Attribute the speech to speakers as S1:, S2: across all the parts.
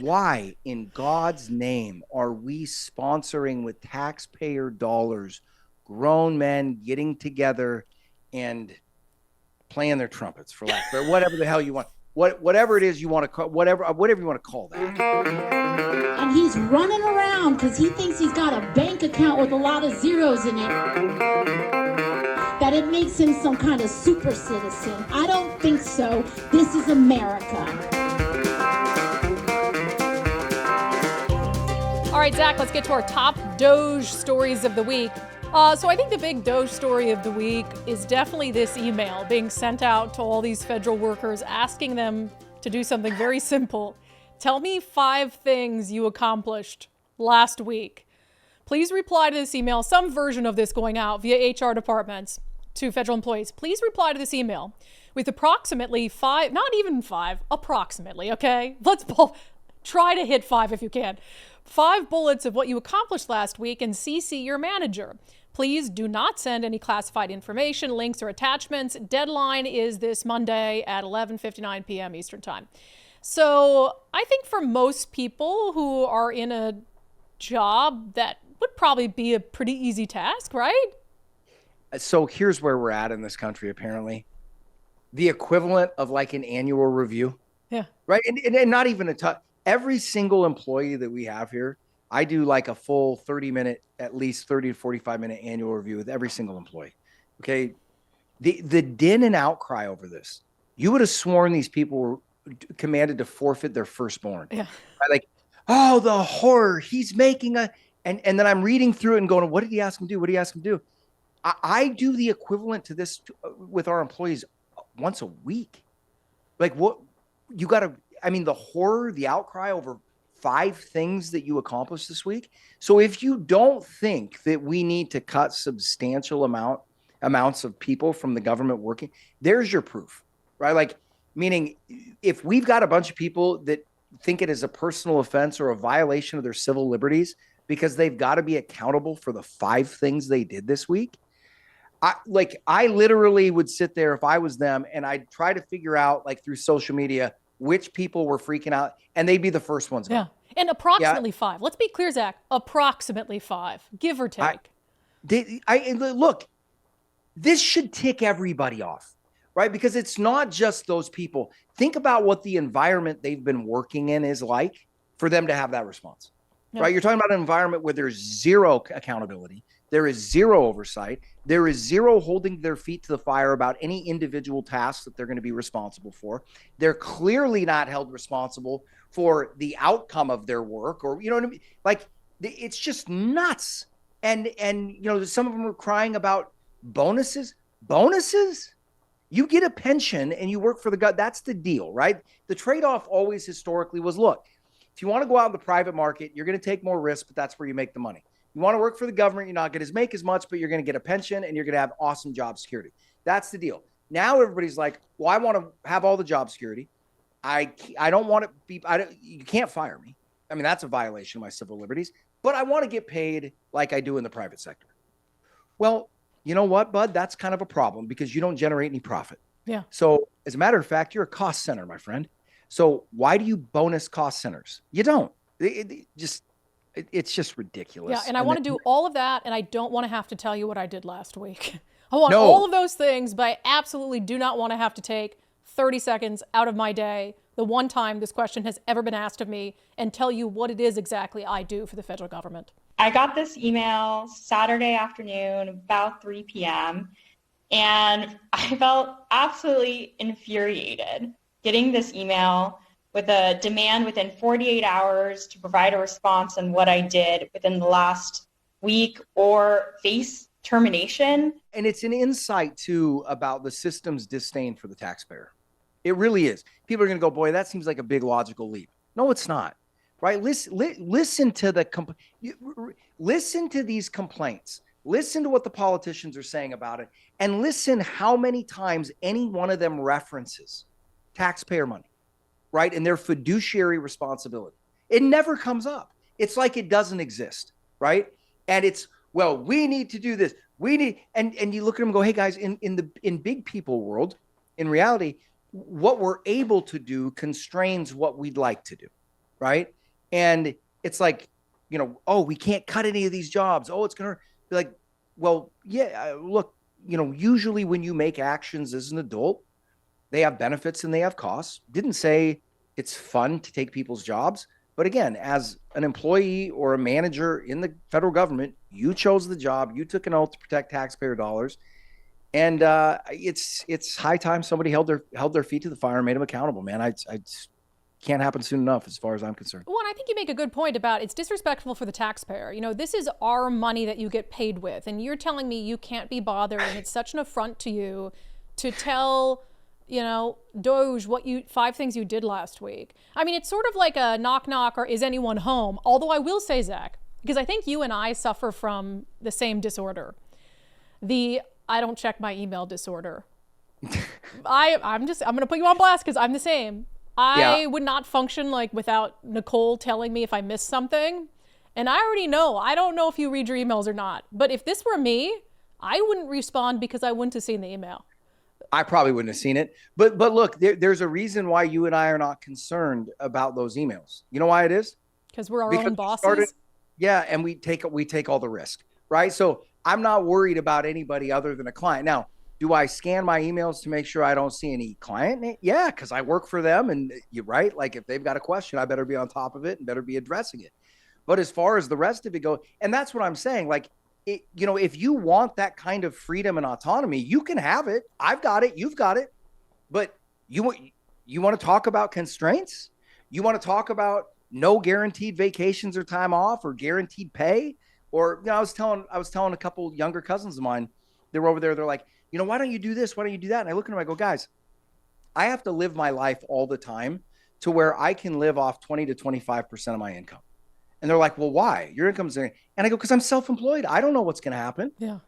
S1: Why in God's name are we sponsoring with taxpayer dollars grown men getting together and playing their trumpets, for lack of whatever the hell you want, whatever it is you want to call, whatever you want to call that.
S2: And he's running around because he thinks he's got a bank account with a lot of zeros in it, that it makes him some kind of super citizen. I don't think so. This is America.
S3: All right, Zach, let's get to our top DOGE stories of the week. So I think the big DOGE story of the week is definitely this email being sent out to all these federal workers asking them to do something very simple. Tell me 5 things you accomplished last week. Please reply to this email, some version of this going out via HR departments to federal employees. Please reply to this email with approximately 5, not even 5, approximately, okay? Let's try to hit 5 if you can. 5 bullets of what you accomplished last week and CC your manager. Please do not send any classified information, links, or attachments. Deadline is this Monday at 11:59 p.m. Eastern Time. So I think for most people who are in a job, that would probably be a pretty easy task, right?
S1: So here's where we're at in this country, apparently. The equivalent of like an annual review.
S3: Yeah.
S1: Right. And not even every single employee that we have here, I do like a full 30-minute, at least 30 to 45-minute annual review with every single employee. Okay. The din and outcry over this, you would have sworn these people were commanded to forfeit their firstborn.
S3: Yeah.
S1: Right? Like, oh, the horror. He's making and then I'm reading through it and going, what did he ask him to do? What did he ask him to do? I do the equivalent to this with our employees once a week. Like what you got to, the horror, the outcry over 5 things that you accomplished this week. So if you don't think that we need to cut substantial amounts of people from the government working, there's your proof, right? Like, meaning if we've got a bunch of people that think it is a personal offense or a violation of their civil liberties because they've got to be accountable for the 5 things they did this week, I literally would sit there if I was them and I'd try to figure out, like through social media, which people were freaking out, and they'd be the first ones.
S3: Yeah. And approximately 5. Let's be clear, Zach. Approximately 5, give or take.
S1: Look, this should tick everybody off, right? Because it's not just those people. Think about what the environment they've been working in is like for them to have that response, right? You're talking about an environment where there's zero accountability. There is zero oversight. There is zero holding their feet to the fire about any individual tasks that they're going to be responsible for. They're clearly not held responsible for the outcome of their work, or, you know what I mean? Like, it's just nuts. And some of them are crying about bonuses. Bonuses? You get a pension and you work for the gut. That's the deal, right? The trade-off always historically was, look, if you want to go out in the private market, you're going to take more risk, but that's where you make the money. You want to work for the government, you're not going to make as much, but you're going to get a pension and you're going to have awesome job security. That's the deal. Now everybody's like, well, I want to have all the job security. I don't want to be, you can't fire me. I mean, that's a violation of my civil liberties, but I want to get paid like I do in the private sector. Well, you know what, bud? That's kind of a problem because you don't generate any profit.
S3: Yeah.
S1: So as a matter of fact, you're a cost center, my friend. So why do you bonus cost centers? You don't. It's just ridiculous.
S3: Yeah, and I want to do all of that, and I don't want to have to tell you what I did last week. I want all of those things, but I absolutely do not want to have to take 30 seconds out of my day, the one time this question has ever been asked of me, and tell you what it is exactly I do for the federal government.
S4: I got this email Saturday afternoon, about 3 p.m., and I felt absolutely infuriated getting this email with a demand within 48 hours to provide a response on what I did within the last week or face termination.
S1: And it's an insight, too, about the system's disdain for the taxpayer. It really is. People are going to go, boy, that seems like a big logical leap. No, it's not. Right? Listen to listen to these complaints. Listen to what the politicians are saying about it. And listen how many times any one of them references taxpayer money. Right? And their fiduciary responsibility. It never comes up. It's like it doesn't exist. Right? And it's, well, we need to do this. We need, and you look at them and go, hey guys, in big people world, in reality, what we're able to do constrains what we'd like to do. right? And it's like, oh, we can't cut any of these jobs. Oh, it's going to be like, well, yeah, look, usually when you make actions as an adult, they have benefits and they have costs. Didn't say it's fun to take people's jobs. But again, as an employee or a manager in the federal government, you chose the job, you took an oath to protect taxpayer dollars. And it's high time somebody held their feet to the fire and made them accountable, man. I can't happen soon enough as far as I'm concerned.
S3: Well, and I think you make a good point about it's disrespectful for the taxpayer. This is our money that you get paid with. And you're telling me you can't be bothered, and it's such an affront to you to tell, DOGE 5 things you did last week. I mean, it's sort of like a knock knock or is anyone home? Although I will say, Zach, because I think you and I suffer from the same disorder. I don't check my email disorder. I'm going to put you on blast because I'm the same. I would not function without Nicole telling me if I missed something. And I already know. I don't know if you read your emails or not. But if this were me, I wouldn't respond because I wouldn't have seen the email.
S1: I probably wouldn't have seen it. But look, there's a reason why you and I are not concerned about those emails. You know why it is?
S3: Because we're our own bosses.
S1: And we take all the risk, right? So I'm not worried about anybody other than a client. Now, do I scan my emails to make sure I don't see any client? Yeah, because I work for them, and you're right. Like if they've got a question, I better be on top of it and better be addressing it. But as far as the rest of it goes, and that's what I'm saying, if you want that kind of freedom and autonomy, you can have it. I've got it. You've got it. But you want to talk about constraints? You want to talk about no guaranteed vacations or time off or guaranteed pay? Or I was telling a couple younger cousins of mine, they were over there. They're like, why don't you do this? Why don't you do that? And I look at them, I go, guys, I have to live my life all the time to where I can live off 20 to 25% of my income. And they're like, well, why? Your income's there. And I go, because I'm self-employed. I don't know what's going to happen.
S3: Yeah.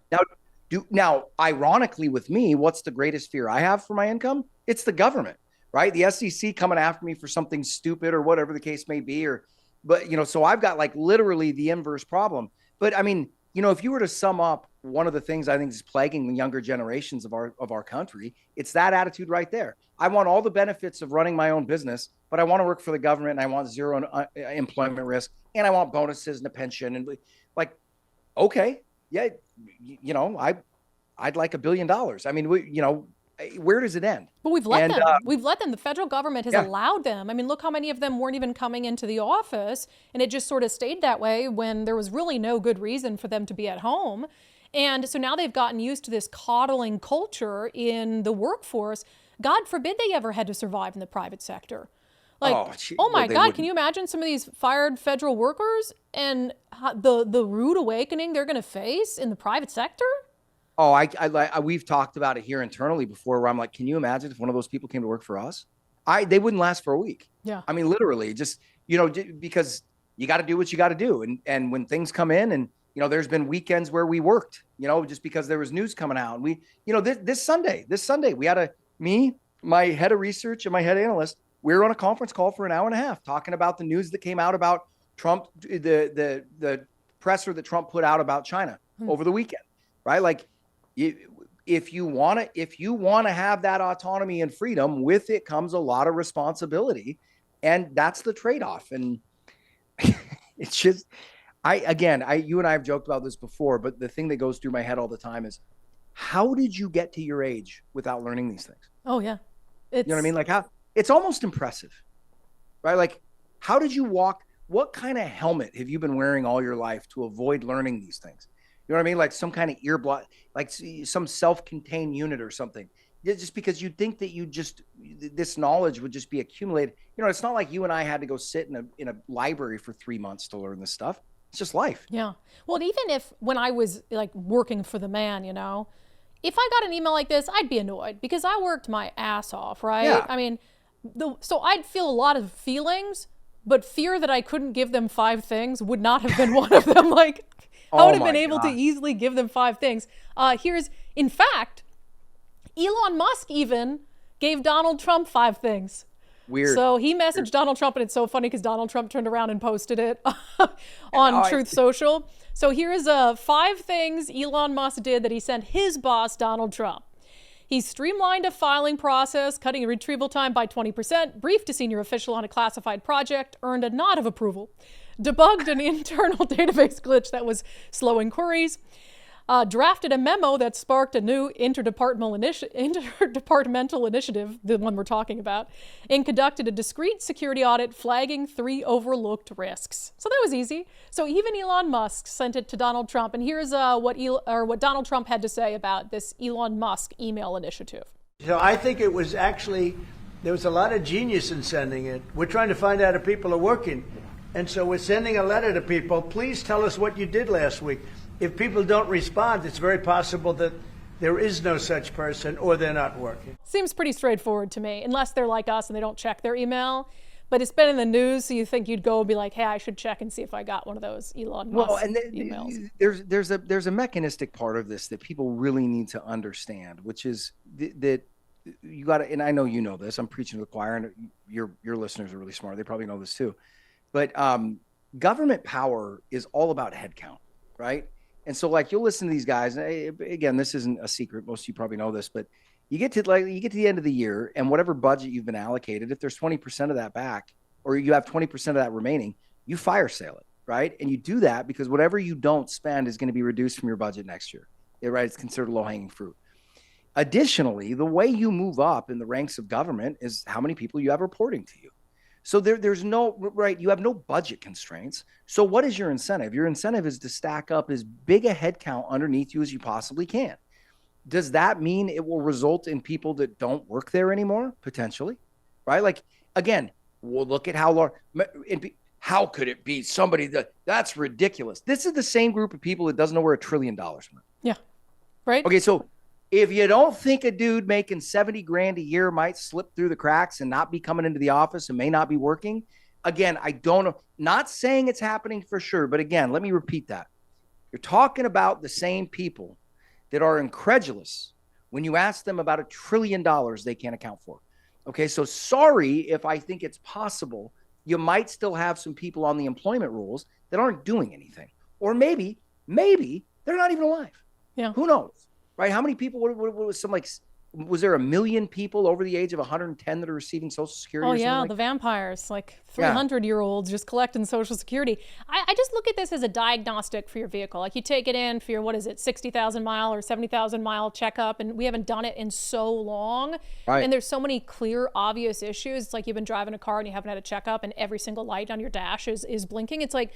S1: Now, ironically with me, what's the greatest fear I have for my income? It's the government, right? The SEC coming after me for something stupid or whatever the case may be. But so I've got literally the inverse problem. But I mean, if you were to sum up one of the things I think is plaguing the younger generations of our country, it's that attitude right there. I want all the benefits of running my own business, but I want to work for the government and I want zero employment risk and I want bonuses and a pension and okay, yeah, I'd like $1 billion. I mean, where does it end?
S3: But we've let them. We've let them. The federal government has allowed them. I mean, look how many of them weren't even coming into the office, and it just sort of stayed that way when there was really no good reason for them to be at home. And so now they've gotten used to this coddling culture in the workforce. God forbid they ever had to survive in the private sector. Oh my God, can you imagine some of these fired federal workers and the rude awakening they're going to face in the private sector?
S1: Oh, we've talked about it here internally before where I'm like, can you imagine if one of those people came to work for us? They wouldn't last for a week.
S3: Yeah.
S1: I mean, literally just, because you got to do what you got to do. And when things come in and, there's been weekends where we worked, just because there was news coming out. And we, this Sunday, we had my head of research and my head analyst, we were on a conference call for an hour and a half talking about the news that came out about Trump, the presser that Trump put out about China over the weekend, right? If you want to have that autonomy and freedom, with it comes a lot of responsibility, and that's the trade-off. And it's just, you and I have joked about this before, but the thing that goes through my head all the time is, how did you get to your age without learning these things?
S3: Oh yeah.
S1: You know what I mean? How it's almost impressive, right? How did you walk? What kind of helmet have you been wearing all your life to avoid learning these things? You know what I mean? Some kind of earblock, some self-contained unit or something. Just because you think that this knowledge would just be accumulated. It's not like you and I had to go sit in a library for 3 months to learn this stuff. It's just life.
S3: Yeah. Well, even if when I was working for the man, if I got an email like this, I'd be annoyed because I worked my ass off, right?
S1: Yeah.
S3: I mean, so I'd feel a lot of feelings, but fear that I couldn't give them 5 things would not have been one of them. I would have been able to easily give them 5 things. In fact, Elon Musk even gave Donald Trump 5 things.
S1: Weird.
S3: So he messaged Donald Trump, and it's so funny because Donald Trump turned around and posted it on Truth Social. So here's 5 things Elon Musk did that he sent his boss, Donald Trump. He streamlined a filing process, cutting retrieval time by 20%, briefed a senior official on a classified project, earned a nod of approval, debugged an internal database glitch that was slowing queries, drafted a memo that sparked a new interdepartmental initiative, the one we're talking about, and conducted a discrete security audit flagging 3 overlooked risks. So that was easy. So even Elon Musk sent it to Donald Trump. And here's what Donald Trump had to say about this Elon Musk email initiative.
S5: So I think it was actually, there was a lot of genius in sending it. We're trying to find out if people are working. And so we're sending a letter to people. Please tell us what you did last week. If people don't respond, it's very possible that there is no such person or they're not working.
S3: Seems pretty straightforward to me, unless they're like us and they don't check their email. But it's been in the news, so you think you'd go and be like, hey, I should check and see if I got one of those Elon Musk emails.
S1: There's a mechanistic part of this that people really need to understand, which is that you got to, and I know you know this, I'm preaching to the choir, and your listeners are really smart. They probably know this too. But government power is all about headcount, right? And so, like, you'll listen to these guys. Again, this isn't a secret. Most of you probably know this, but you get to the end of the year, and whatever budget you've been allocated, if there's 20% of that back, or you have 20% of that remaining, you fire sale it, right? And you do that because whatever you don't spend is going to be reduced from your budget next year. Yeah, right? It's considered low-hanging fruit. Additionally, the way you move up in the ranks of government is how many people you have reporting to you. So there's no, right, you have no budget constraints. So what is your incentive? Your incentive is to stack up as big a headcount underneath you as you possibly can. Does that mean it will result in people that don't work there anymore? Potentially, right? Like, again, we'll look at how large, how could it be somebody that's ridiculous. This is the same group of people that doesn't know where $1 trillion went.
S3: Yeah, right.
S1: Okay, so if you don't think a dude making 70 grand a year might slip through the cracks and not be coming into the office and may not be working, again, I don't know, not saying it's happening for sure, but again, let me repeat that. You're talking about the same people that are incredulous when you ask them about $1 trillion they can't account for. Okay, so sorry if I think it's possible you might still have some people on the employment rules that aren't doing anything. Or maybe they're not even alive.
S3: Yeah.
S1: Who knows? Right? How many people was there 1 million people over the age of 110 that are receiving Social Security?
S3: Oh, yeah, the vampires, like 300-year-olds just collecting Social Security. I just look at this as a diagnostic for your vehicle. Like, you take it in for your, 60,000 mile or 70,000 mile checkup, and we haven't done it in so long. Right. And there's so many clear, obvious issues. It's like you've been driving a car and you haven't had a checkup, and every single light on your dash is blinking. It's like,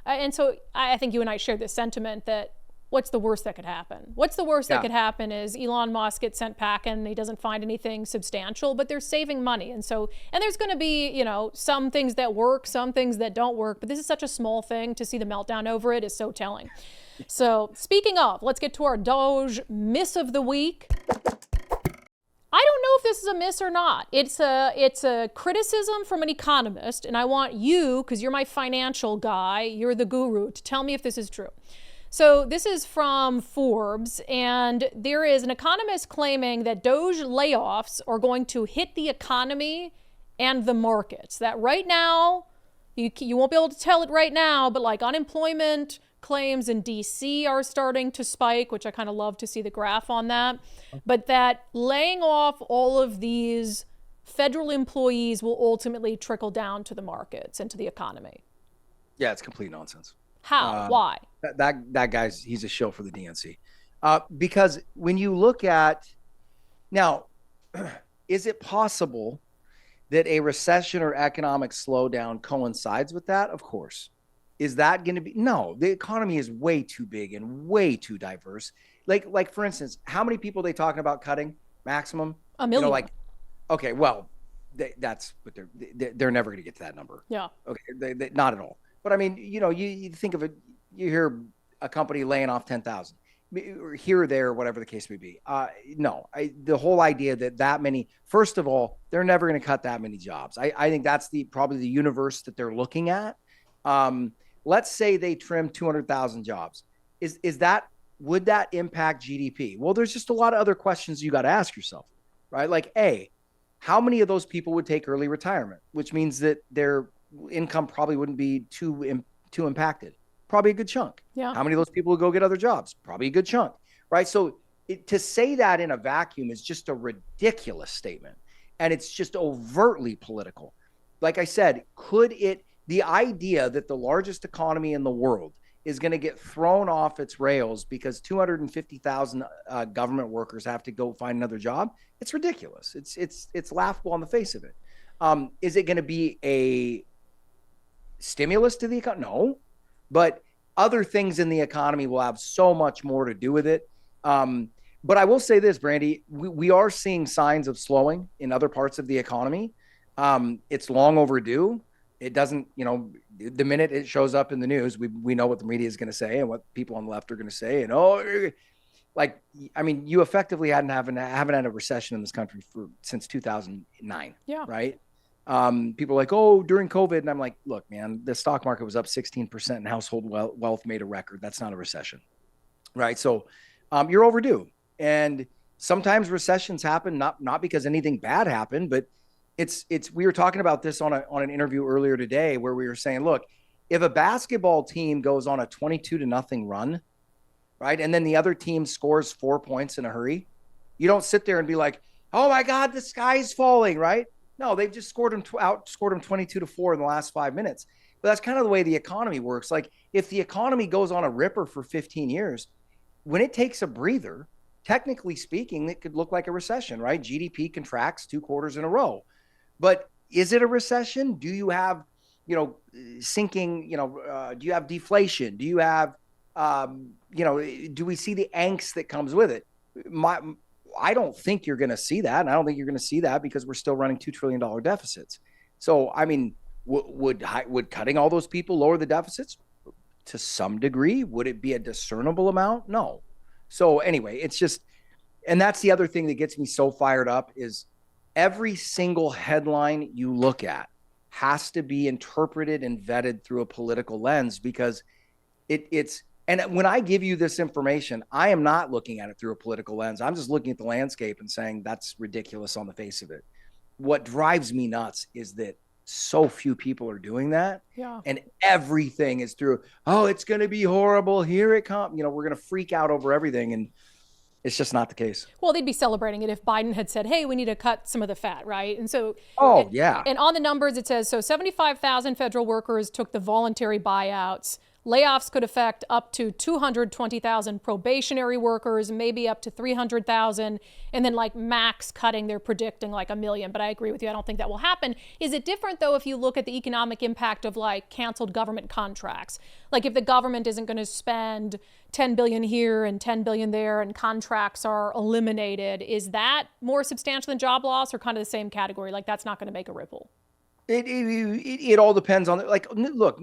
S3: and so I think you and I share this sentiment that, what's the worst that could happen? What's the worst that could happen is Elon Musk gets sent packing and he doesn't find anything substantial, but they're saving money. And there's going to be, some things that work, some things that don't work, but this is such a small thing. To see the meltdown over it is so telling. So speaking of, let's get to our DOGE miss of the week. I don't know if this is a miss or not. It's a criticism from an economist, and I want you, because you're my financial guy, you're the guru, to tell me if this is true. So this is from Forbes, and there is an economist claiming that DOGE layoffs are going to hit the economy and the markets. That right now, you won't be able to tell it right now, but like unemployment claims in DC are starting to spike, which I kind of love to see the graph on that. But that laying off all of these federal employees will ultimately trickle down to the markets and to the economy.
S1: Yeah, it's complete nonsense.
S3: How? Why?
S1: That guy's, he's a show for the DNC. Because when you look at, now, is it possible that a recession or economic slowdown coincides with that? Of course. Is that going to be? No, the economy is way too big and way too diverse. Like for instance, how many people are they talking about cutting maximum?
S3: 1 million.
S1: Okay, well, that's what they're never going to get to that number.
S3: Yeah.
S1: Okay, they, not at all. But I mean, you think of it, you hear a company laying off 10,000 here or there, or whatever the case may be. No, the whole idea that many, first of all, they're never going to cut that many jobs. I think that's probably the universe that they're looking at. Let's say they trim 200,000 jobs. Would that impact GDP? Well, there's just a lot of other questions you got to ask yourself, right? Like, how many of those people would take early retirement, which means that their income probably wouldn't be too impacted. Probably a good chunk.
S3: Yeah.
S1: How many of those people would go get other jobs? Probably a good chunk, right? So to say that in a vacuum is just a ridiculous statement. And it's just overtly political. Like I said, the idea that the largest economy in the world is going to get thrown off its rails because 250,000 government workers have to go find another job, it's ridiculous. It's laughable on the face of it. Is it going to be a stimulus to the economy? No, but other things in the economy will have so much more to do with it. But I will say this, Brandi, we are seeing signs of slowing in other parts of the economy. It's long overdue. It doesn't, the minute it shows up in the news, we know what the media is going to say and what people on the left are going to say. And you effectively haven't had a recession in this country since 2009.
S3: Yeah.
S1: Right. People are like, oh, during COVID. And I'm like, look, man, the stock market was up 16% and household wealth made a record. That's not a recession. Right. So you're overdue. And sometimes recessions happen, not because anything bad happened, but we were talking about this on an interview earlier today where we were saying, look, if a basketball team goes on a 22-0 run, right, and then the other team scores 4 points in a hurry, you don't sit there and be like, oh my God, the sky's falling, right? No, they've just outscored them 22-4 in the last 5 minutes. But that's kind of the way the economy works. Like if the economy goes on a ripper for 15 years, when it takes a breather, technically speaking, it could look like a recession, right? GDP contracts 2 quarters in a row. But is it a recession? Do you have, sinking, do you have deflation? Do you have, do we see the angst that comes with it? I don't think you're going to see that. And I don't think you're going to see that because we're still running $2 trillion deficits. So, I mean, would cutting all those people lower the deficits? To some degree. Would it be a discernible amount? No. So anyway, it's just, and that's the other thing that gets me so fired up is every single headline you look at has to be interpreted and vetted through a political lens because and when I give you this information, I am not looking at it through a political lens. I'm just looking at the landscape and saying that's ridiculous on the face of it. What drives me nuts is that so few people are doing that.
S3: Yeah.
S1: And everything is through, oh, it's going to be horrible. Here it comes. We're going to freak out over everything. And it's just not the case.
S3: Well, they'd be celebrating it if Biden had said, hey, we need to cut some of the fat, right? And so,
S1: yeah.
S3: And on the numbers, it says, so 75,000 federal workers took the voluntary buyouts. Layoffs could affect up to 220,000 probationary workers, maybe up to 300,000. And then max cutting, they're predicting 1 million. But I agree with you. I don't think that will happen. Is it different, though, if you look at the economic impact of canceled government contracts? If the government isn't going to spend 10 billion here and 10 billion there and contracts are eliminated, is that more substantial than job loss or kind of the same category? That's not going to make a ripple.
S1: It all depends on look,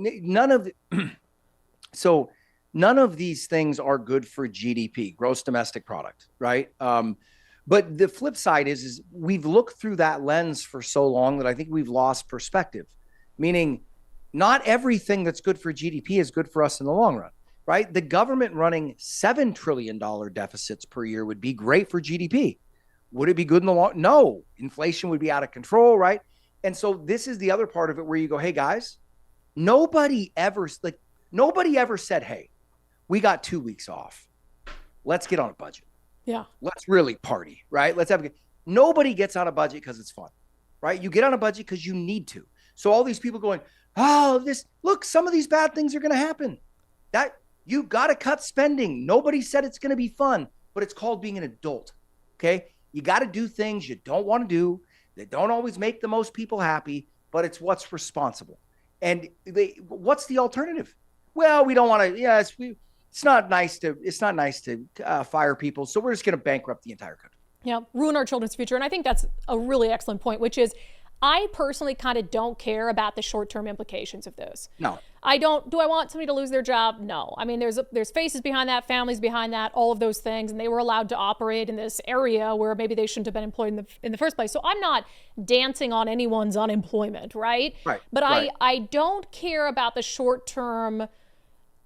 S1: so none of these things are good for GDP, gross domestic product, right? But the flip side is we've looked through that lens for so long that I think we've lost perspective, meaning not everything that's good for GDP is good for us in the long run, right? The government running $7 trillion deficits per year would be great for GDP. Would it be good in the long? No, inflation would be out of control, right? And so this is the other part of it where you go, hey guys, nobody ever said, hey, we got 2 weeks off. Let's get on a budget.
S3: Yeah.
S1: Let's really party, right? Nobody gets on a budget because it's fun, right? You get on a budget because you need to. So all these people going, some of these bad things are going to happen. That you got to cut spending. Nobody said it's going to be fun, but it's called being an adult. Okay. You got to do things you don't want to do. They don't always make the most people happy, but it's what's responsible. And what's the alternative? Well, we don't want to. Yes, it's not nice to fire people, so we're just going to bankrupt the entire country.
S3: Yeah, ruin our children's future. And I think that's a really excellent point, which is I personally kind of don't care about the short-term implications of this.
S1: No.
S3: I don't. Do I want somebody to lose their job? No. I mean, there's faces behind that, families behind that, all of those things, and they were allowed to operate in this area where maybe they shouldn't have been employed in the first place. So I'm not dancing on anyone's unemployment, right?
S1: Right.
S3: But
S1: right.
S3: I don't care about the short-term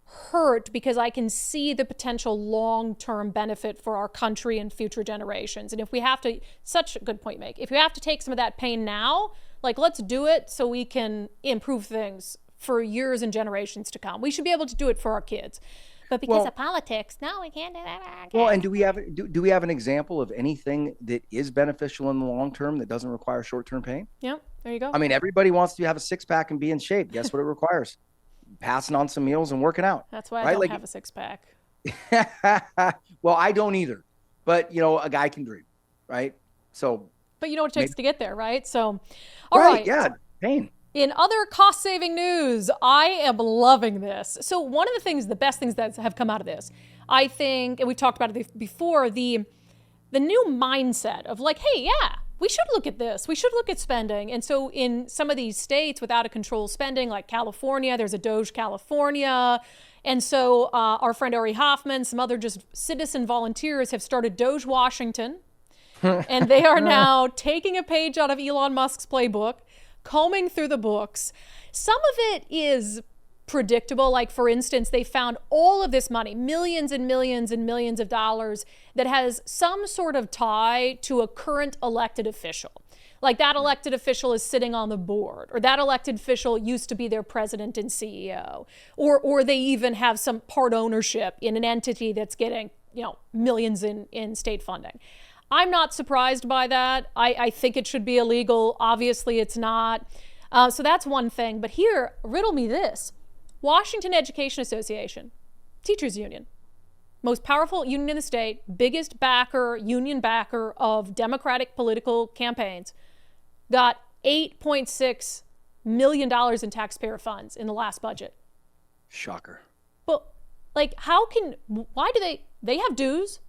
S3: hurt because I can see the potential long-term benefit for our country and future generations. And if we have to, such a good point, Meg, if you have to take some of that pain now, let's do it so we can improve things for years and generations to come. We should be able to do it for our kids. But because
S1: Well-
S3: of politics, no, we can't do that.
S1: Well, and do we have an example of anything that is beneficial in the long term that doesn't require short-term pain?
S3: Yep, there you go.
S1: I mean, everybody wants to have a six-pack and be in shape. Guess what it requires? Passing on some meals and working out.
S3: That's why I
S1: right?
S3: don't
S1: Like-
S3: have a six-pack.
S1: Well, I don't either, but a guy can dream, right? So,
S3: But you know what it takes to get there, right? So, all right.
S1: yeah, pain.
S3: In other cost-saving news, I am loving this. So one of the best things that have come out of this, I think, and we talked about it before, the new mindset of like, hey, yeah, we should look at this. We should look at spending. And so in some of these states with out of control spending, like California, there's a DOGE California. And so our friend Ari Hoffman, some other just citizen volunteers have started DOGE Washington. And they are now taking a page out of Elon Musk's playbook, combing through the books. Some of it is predictable. Like, for instance, they found all of this money, millions and millions and millions of dollars, that has some sort of tie to a current elected official. Like that elected official is sitting on the board, or that elected official used to be their president and CEO, or they even have some part ownership in an entity that's getting, millions in state funding. I'm not surprised by that. I think it should be illegal. Obviously, it's not. So that's one thing. But here, riddle me this. Washington Education Association, teachers union, most powerful union in the state, biggest union backer of Democratic political campaigns, got $8.6 million in taxpayer funds in the last budget.
S1: Shocker.
S3: But why do they have dues?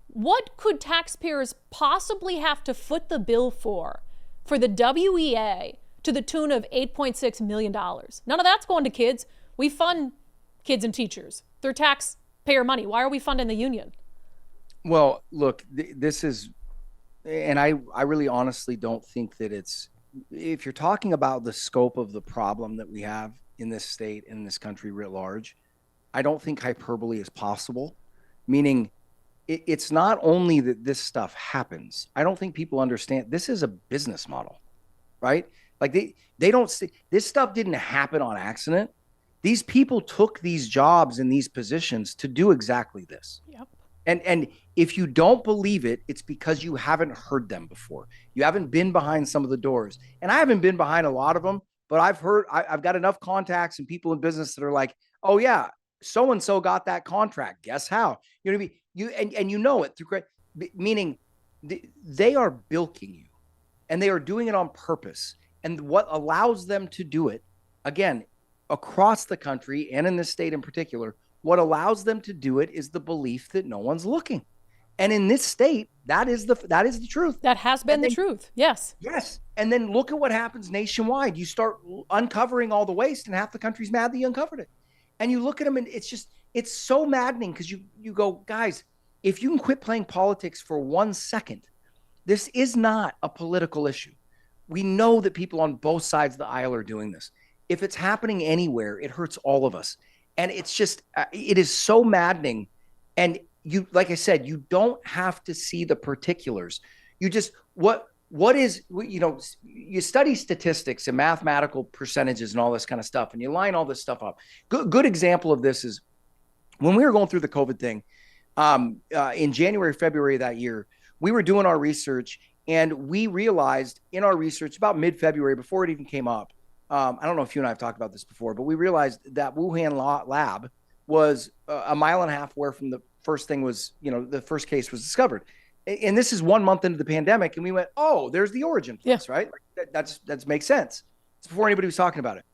S3: What could taxpayers possibly have to foot the bill for the WEA to the tune of $8.6 million? None of that's going to kids. We fund kids and teachers. They're taxpayer money. Why are we funding the union?
S1: Well, look, this is, and I really honestly don't think that if you're talking about the scope of the problem that we have in this state, in this country writ large, I don't think hyperbole is possible, meaning it's not only that this stuff happens. I don't think people understand this is a business model, right? Like they don't see this stuff didn't happen on accident. These people took these jobs and these positions to do exactly this.
S3: Yep.
S1: And if you don't believe it, it's because you haven't heard them before. You haven't been behind some of the doors. And I haven't been behind a lot of them, but I've got enough contacts and people in business that are like, oh yeah, so-and-so got that contract. Guess how? You know what I mean? You know it through meaning they are bilking you, and they are doing it on purpose. And what allows them to do it, again, across the country and in this state in particular, what allows them to do it is the belief that no one's looking. And in this state, that is the truth.
S3: That has been the truth. Yes.
S1: Yes. And then look at what happens nationwide. You start uncovering all the waste, and half the country's mad that you uncovered it. And you look at them, and it's so maddening, because you go, guys, if you can quit playing politics for 1 second, this is not a political issue. We know that people on both sides of the aisle are doing this. If it's happening anywhere, it hurts all of us. And it's just, it is so maddening. And you, like I said, you don't have to see the particulars. You just, what is, you study statistics and mathematical percentages and all this kind of stuff, and you line all this stuff up. Good example of this is when we were going through the COVID thing, in January, February of that year, we were doing our research, and we realized in our research about mid-February, before it even came up, I don't know if you and I have talked about this before, but we realized that Wuhan lab was a mile and a half where from the first thing was, the first case was discovered. And this is 1 month into the pandemic, and we went, oh, there's the origin place, right? Like, that makes sense. It's before anybody was talking about it.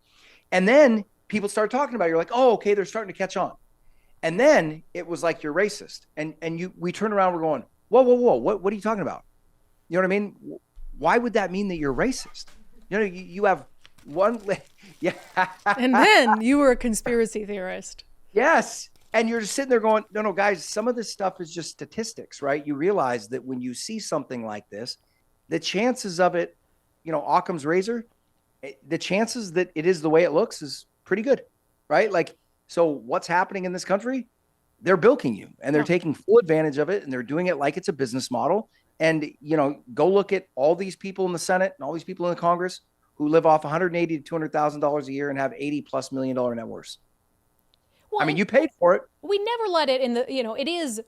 S1: And then people started talking about it. You're like, oh, okay, they're starting to catch on. And then it was like, you're racist. And we turn around, we're going, whoa, what are you talking about? You know what I mean? Why would that mean that you're racist? You have one, yeah.
S3: And then you were a conspiracy theorist.
S1: Yes. And you're just sitting there going, no, guys, some of this stuff is just statistics, right? You realize that when you see something like this, the chances of it, Occam's razor, the chances that it is the way it looks is pretty good, right? Like, so what's happening in this country? They're bilking you, and they're taking full advantage of it, and they're doing it like it's a business model. And, go look at all these people in the Senate and all these people in the Congress who live off $180,000 to $200,000 a year and have $80+ million net worths.
S3: Well,
S1: I mean, you paid for it.
S3: we never let it in the, it is,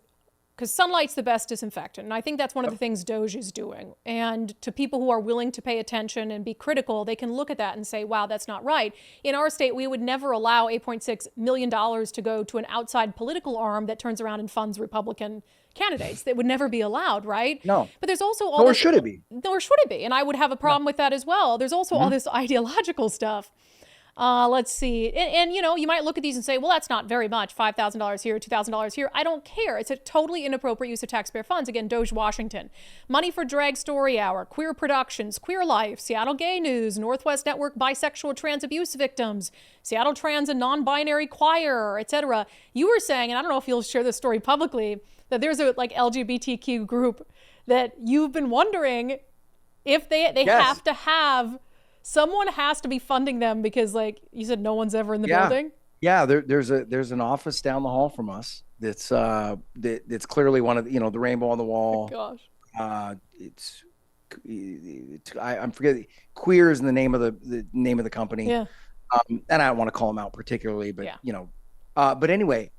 S3: because sunlight's the best disinfectant. And I think that's one of the things DOGE is doing. And to people who are willing to pay attention and be critical, they can look at that and say, wow, that's not right. In our state, we would never allow $8.6 million to go to an outside political arm that turns around and funds Republican candidates. That would never be allowed, right?
S1: No.
S3: But there's also all
S1: Nor
S3: this,
S1: should it be.
S3: Nor should it be. And I would have a problem with that as well. There's also all this ideological stuff. Let's see. And you might look at these and say, well, that's not very much. $5,000 here, $2,000 here. I don't care. It's a totally inappropriate use of taxpayer funds. Again, DOGE Washington. Money for Drag Story Hour, Queer Productions, Queer Life, Seattle Gay News, Northwest Network Bisexual Trans Abuse Victims, Seattle Trans and Non-Binary Choir, etc. You were saying, and I don't know if you'll share this story publicly, that there's a LGBTQ group that you've been wondering if they
S1: Yes.
S3: have to have, someone has to be funding them because, like you said, no one's ever in the building.
S1: Yeah, there's an office down the hall from us that's that's clearly one of the rainbow on the wall.
S3: Oh, gosh.
S1: I'm forgetting. Queer is the name of the company.
S3: Yeah.
S1: And I don't want to call them out particularly, but
S3: Yeah.
S1: but anyway,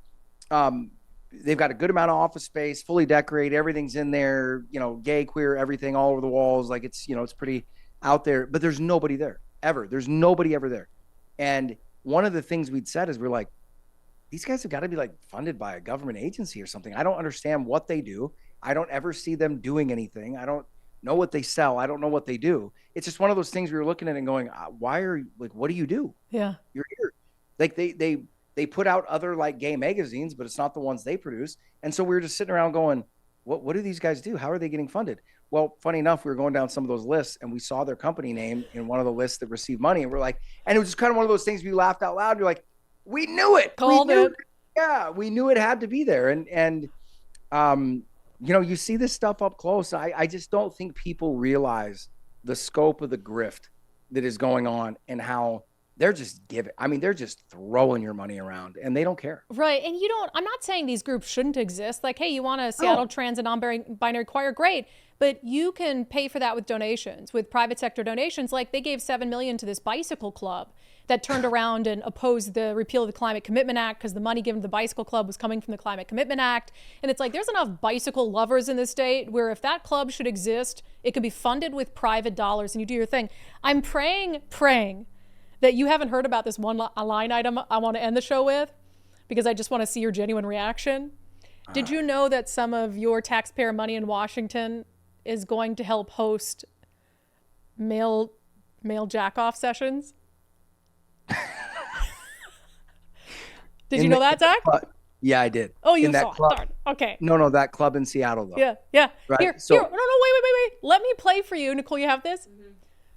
S1: they've got a good amount of office space, fully decorated, everything's in there, gay, queer, everything all over the walls. Like it's pretty out there, but there's nobody there ever. There's nobody ever there. And one of the things we'd said is we're like, these guys have got to be like funded by a government agency or something. I don't understand what they do. I don't ever see them doing anything. I don't know what they sell. I don't know what they do. It's just one of those things we were looking at and going, why are you, like, what do you do?
S3: Yeah.
S1: You're here. Like they put out other like gay magazines, but it's not the ones they produce. And so we were just sitting around going, what do these guys do? How are they getting funded? Well, funny enough, we were going down some of those lists and we saw their company name in one of the lists that received money. And we're like, and it was just kind of one of those things we laughed out loud. You're like, we knew it.
S3: Called it.
S1: Yeah, we knew it had to be there. And you see this stuff up close. I just don't think people realize the scope of the grift that is going on and how they're just they're just throwing your money around and they don't care.
S3: Right. And I'm not saying these groups shouldn't exist. Like, hey, you want a Seattle Trans and Non-Binary Choir? Great. But you can pay for that with donations, with private sector donations. Like they gave $7 million to this bicycle club that turned around and opposed the repeal of the Climate Commitment Act because the money given to the bicycle club was coming from the Climate Commitment Act. And it's like, there's enough bicycle lovers in this state where if that club should exist, it could be funded with private dollars and you do your thing. I'm praying that you haven't heard about this one line item I want to end the show with because I just want to see your genuine reaction. Did you know that some of your taxpayer money in Washington is going to help host male jack-off sessions? Did you know that, Zach?
S1: Yeah, I did.
S3: Oh, you
S1: in that
S3: saw
S1: club.
S3: it. Darn. Okay.
S1: No, that club in Seattle though.
S3: Yeah.
S1: Right.
S3: Here,
S1: So-
S3: no, wait. Let me play for you. Nicole, you have this? Mm-hmm.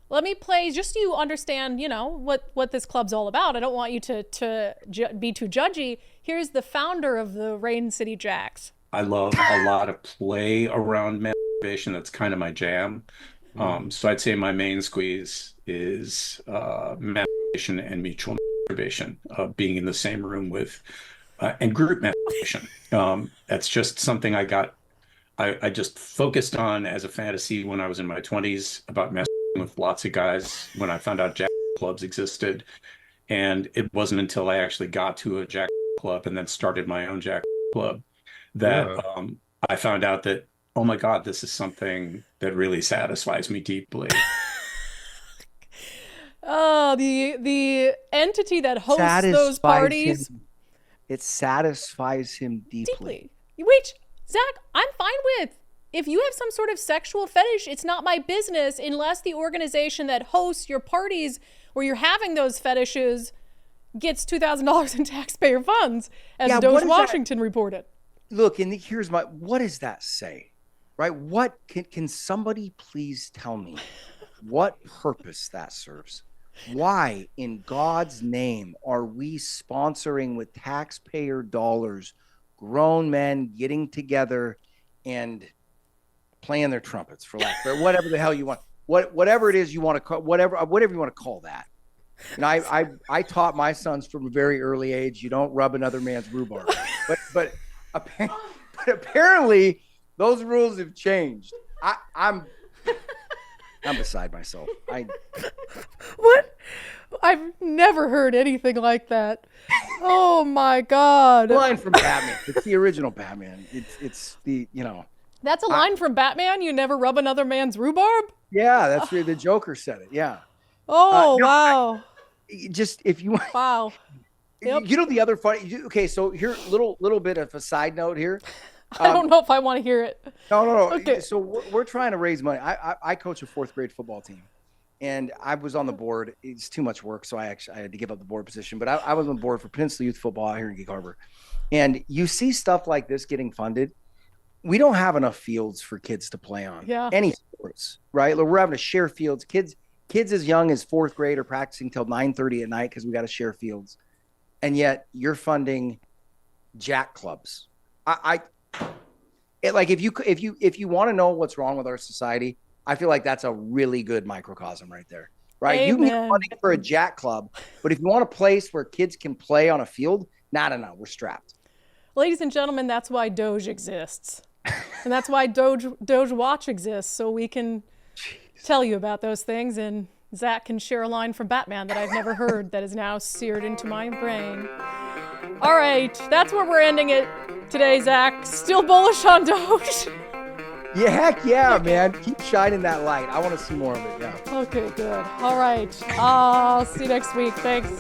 S3: Let me play just so you understand, what this club's all about. I don't want you to be too judgy. Here's the founder of the Rain City Jacks.
S6: I love a lot of play around masturbation. That's kind of my jam. So I'd say my main squeeze is masturbation and mutual masturbation, being in the same room with, and group masturbation. That's just something I just focused on as a fantasy when I was in my 20s about masturbating with lots of guys when I found out jack clubs existed. And it wasn't until I actually got to a jack club and then started my own jack club that I found out that, oh my God, this is something that really satisfies me deeply.
S3: Oh, the entity that hosts those parties.
S1: It satisfies him deeply.
S3: Which, Zach, I'm fine with. If you have some sort of sexual fetish, it's not my business unless the organization that hosts your parties where you're having those fetishes gets $2,000 in taxpayer funds, as DOGE Washington reported.
S1: Look, and here's what does that say? Right? What can somebody please tell me what purpose that serves? Why in God's name are we sponsoring with taxpayer dollars grown men getting together and playing their trumpets, for lack of whatever the hell you want, whatever it is you want to call, whatever you want to call that. And I taught my sons from a very early age, you don't rub another man's rhubarb. But apparently those rules have changed. I'm beside myself.
S3: What? I've never heard anything like that. Oh my God.
S1: Line from Batman. It's the original Batman. It's the,
S3: That's a line from Batman? You never rub another man's rhubarb?
S1: yeah, that's where the Joker said it. Yeah.
S3: Oh,
S1: No,
S3: wow.
S1: Just if you want,
S3: Wow. Yep.
S1: the other funny, okay, so here, little bit of a side note here.
S3: I don't know if I want to hear it.
S1: No.
S3: Okay.
S1: So we're trying to raise money. I coach a 4th grade football team, and I was on the board. It's too much work, so I had to give up the board position. But I was on the board for Peninsula Youth Football out here in Gig Harbor, and you see stuff like this getting funded. We don't have enough fields for kids to play on.
S3: Yeah.
S1: Any sports, right? Like, we're having to share fields. Kids as young as 4th grade are practicing till 9:30 at night because we got to share fields, and yet you're funding jack clubs. Like if you want to know what's wrong with our society, I feel like that's a really good microcosm right there, right?
S3: Amen.
S1: You can get funding for a jack club, but if you want a place where kids can play on a field, no, we're strapped.
S3: Ladies and gentlemen, that's why DOGE exists. And that's why DOGE Watch exists, so we can tell you about those things, and Zach can share a line from Batman that I've never heard that is now seared into my brain. All right, that's where we're ending it today, Zach. Still bullish on DOGE?
S1: Yeah, heck yeah, man. Keep shining that light. I want to see more of it, yeah.
S3: Okay, good. All right. I'll see you next week. Thanks.